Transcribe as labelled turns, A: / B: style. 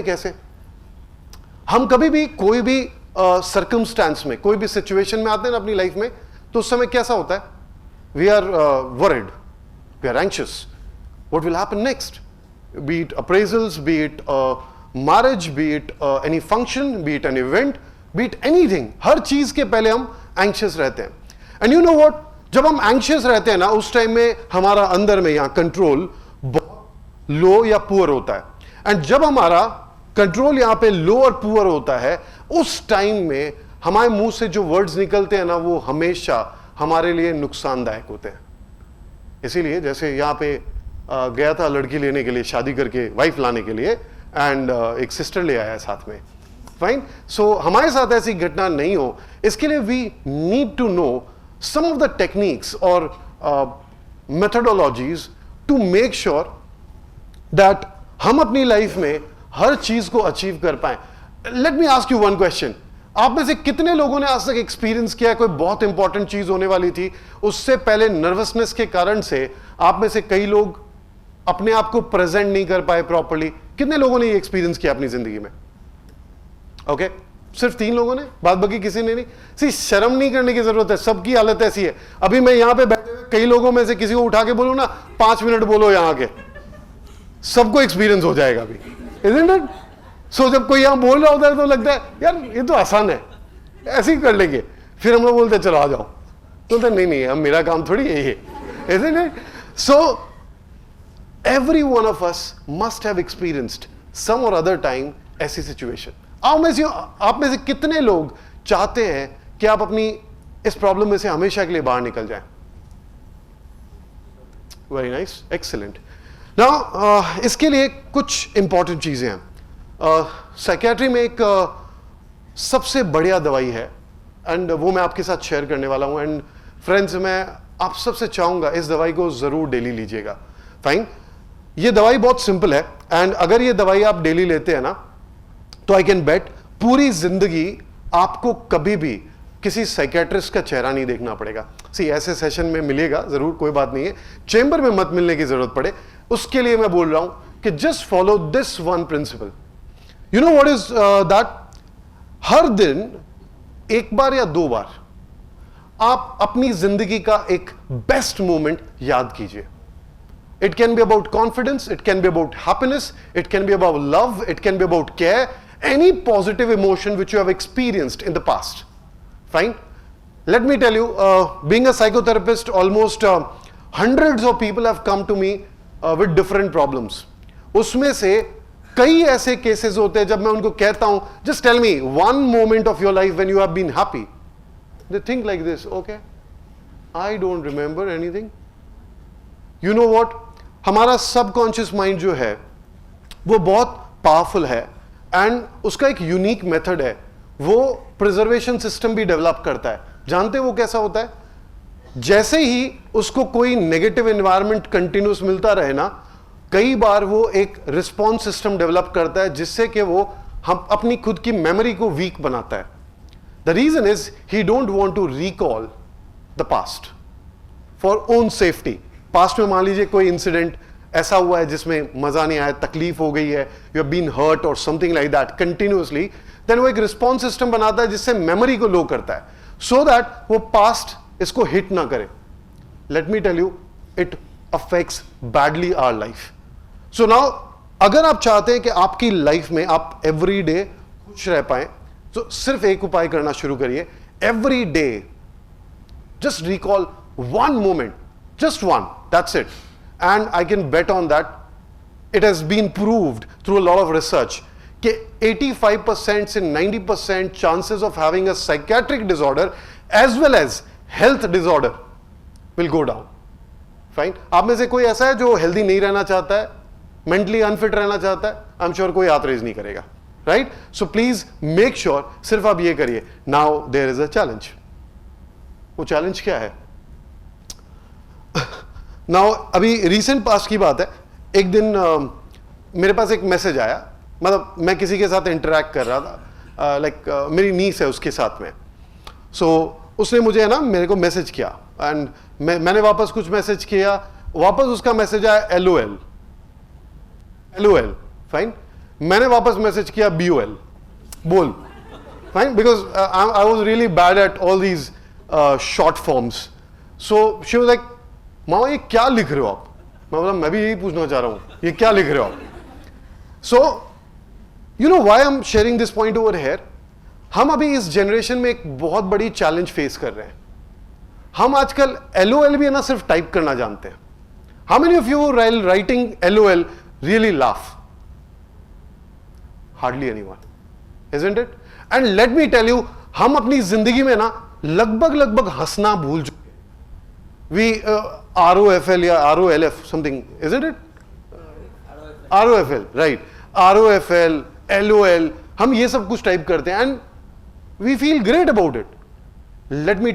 A: कैसे? हम कभी भी कोई भी सर्कमस्टेंस में, कोई भी सिचुएशन में आते हैं ना अपनी लाइफ में, तो उस समय कैसा होता है? We are worried, we are anxious, what will happen next, be it appraisals, be it marriage, be it any function, be it an event, be it anything, हर चीज के पहले हम एंशियस रहते हैं. एंड यू नो व्हाट, जब हम anxious रहते हैं ना, उस टाइम में हमारा अंदर में यहां कंट्रोल बहुत लो या पुअर होता है. एंड जब हमारा कंट्रोल यहां पे लो और पुअर होता है, उस टाइम में हमारे मुंह से जो वर्ड्स निकलते हैं ना, वो हमेशा हमारे लिए नुकसानदायक होते हैं. इसीलिए जैसे यहां पे गया था लड़की लेने के लिए, शादी करके वाइफ लाने के लिए, एंड एक सिस्टर ले आया साथ में. फाइन. सो हमारे साथ ऐसी घटना नहीं हो, इसके लिए we need to know some of the techniques or methodologies to make sure that हम अपनी लाइफ में हर चीज को अचीव कर पाए. Let me ask you one question. आप में से कितने लोगों ने आज तक एक्सपीरियंस किया कोई बहुत इंपॉर्टेंट चीज होने वाली थी, उससे पहले नर्वसनेस के कारण से आप में से कई लोग अपने आप को प्रेजेंट नहीं कर पाए प्रॉपर्ली? कितने लोगों ने ये एक्सपीरियंस किया अपनी जिंदगी में? ओके, सिर्फ 3 लोगों ने, बाद बाकी किसी ने नहीं. सी, शर्म नहीं करने की जरूरत है, सबकी हालत ऐसी है. अभी मैं यहां पे बैठे हुए कई लोगों में से किसी को उठा के बोलूं ना 5 मिनट बोलो यहां के, सबको एक्सपीरियंस हो जाएगा अभी. Isn't it? सो जब कोई यहां बोल रहा होता है तो लगता है यार ये तो आसान है, ऐसे ही कर लेंगे. फिर हम लोग बोलते हैं चलो आ जाओ, तो नहीं नहीं, अब मेरा काम थोड़ी यही है. Isn't it? So every one of us must have experienced some or other time ऐसी सिचुएशन. आप में से कितने लोग चाहते हैं कि आप अपनी इस प्रॉब्लम में से हमेशा के लिए बाहर निकल जाएं? Very nice, excellent. नाउ इसके लिए कुछ इंपॉर्टेंट चीजें हैं. साइकियाट्री में एक सबसे बढ़िया दवाई है, एंड वो मैं आपके साथ शेयर करने वाला हूं. एंड फ्रेंड्स, मैं आप सबसे चाहूंगा इस दवाई को जरूर डेली लीजिएगा. फाइन. ये दवाई बहुत सिंपल है, एंड अगर ये दवाई आप डेली लेते हैं ना, तो आई कैन बेट पूरी जिंदगी आपको कभी भी किसी साइकियाट्रिस्ट का चेहरा नहीं देखना पड़ेगा. सी, ऐसे सेशन में मिलेगा जरूर, कोई बात नहीं है, चेंबर में मत मिलने की जरूरत पड़े. उसके लिए मैं बोल रहा हूं कि just follow this one principle. You know what is that? हर दिन एक बार या 2 बार आप अपनी जिंदगी का एक बेस्ट मोमेंट याद कीजिए. It can be about confidence, it can be about happiness, it can be about love, it can be about care, any positive emotion which you have experienced in the past. Fine? Let me tell you, being a psychotherapist, almost hundreds of people have come to me with different problems. उसमें से कई ऐसे cases होते हैं जब मैं उनको कहता हूं, just tell me one moment of your life when you have been happy. They think like this, okay, I don't remember anything. You know what? हमारा सबकॉन्शियस माइंड जो है वो बहुत पावरफुल है, एंड उसका एक यूनिक मेथड है, वो प्रिजर्वेशन सिस्टम भी डेवलप करता है. जानते हैं वो कैसा होता है? जैसे ही उसको कोई नेगेटिव एनवायरनमेंट कंटिन्यूस मिलता रहे ना, कई बार वो एक रिस्पॉन्स सिस्टम डेवलप करता है जिससे कि वो हम अपनी खुद की मेमोरी को वीक बनाता है. The reason is he don't want to recall the past for own safety. Past में मान लीजिए कोई इंसिडेंट ऐसा हुआ है जिसमें मजा नहीं आया, तकलीफ हो गई है, यू हैव बीन हर्ट और something like that continuously, then वो एक रिस्पॉन्स सिस्टम बनाता है जिससे मेमोरी को लो करता है, सो दैट वो पास्ट इसको हिट ना करे. Let me tell you, it affects badly our life. So now अगर आप चाहते हैं कि आपकी लाइफ में आप एवरी डे खुश रह पाए, तो सिर्फ एक उपाय करना शुरू करिए. Every day just recall one moment, just one, that's it. And I can bet on that. It has been proved through a lot of research कि 85% से 90% chances of having a psychiatric disorder as well as health disorder will go down. Fine. आप में से कोई ऐसा है जो healthy नहीं रहना चाहता है, mentally unfit रहना चाहता है? I'm sure कोई हाथ रेज नहीं करेगा, right? So please make sure, सिर्फ आप ये करिए. Now there is a challenge. वो challenge क्या है? नाउ अभी रिसेंट पास्ट की बात है, एक दिन मेरे पास एक मैसेज आया, मतलब मैं किसी के साथ इंटरेक्ट कर रहा था, लाइक मेरी नीस है उसके साथ में. सो उसने मुझे है ना मेरे को मैसेज किया, एंड मैंने वापस कुछ मैसेज किया, वापस उसका मैसेज आया LOL. फाइन. मैंने वापस मैसेज किया BOL, बोल, fine, because I was really bad at all these short forms. So she was like, मामा ये क्या लिख रहे हो आप? मैं बोला मैं भी यही पूछना चाह रहा हूं, ये क्या लिख रहे हो आप? So you know why I am sharing this point over here. हम अभी इस जनरेशन में एक बहुत बड़ी चैलेंज फेस कर रहे हैं. हम आजकल LOL भी है ना सिर्फ टाइप करना जानते हैं. How many of you while writing LOL really laugh? Hardly anyone, isn't it? And let me tell you, हम अपनी जिंदगी में ना लगभग हंसना भूल चुके. वी ROFL या ROLF something, isn't it? ROFL, right. ROFL, LOL, हम ये सब कुछ टाइप करते हैं and we feel great about it. Let me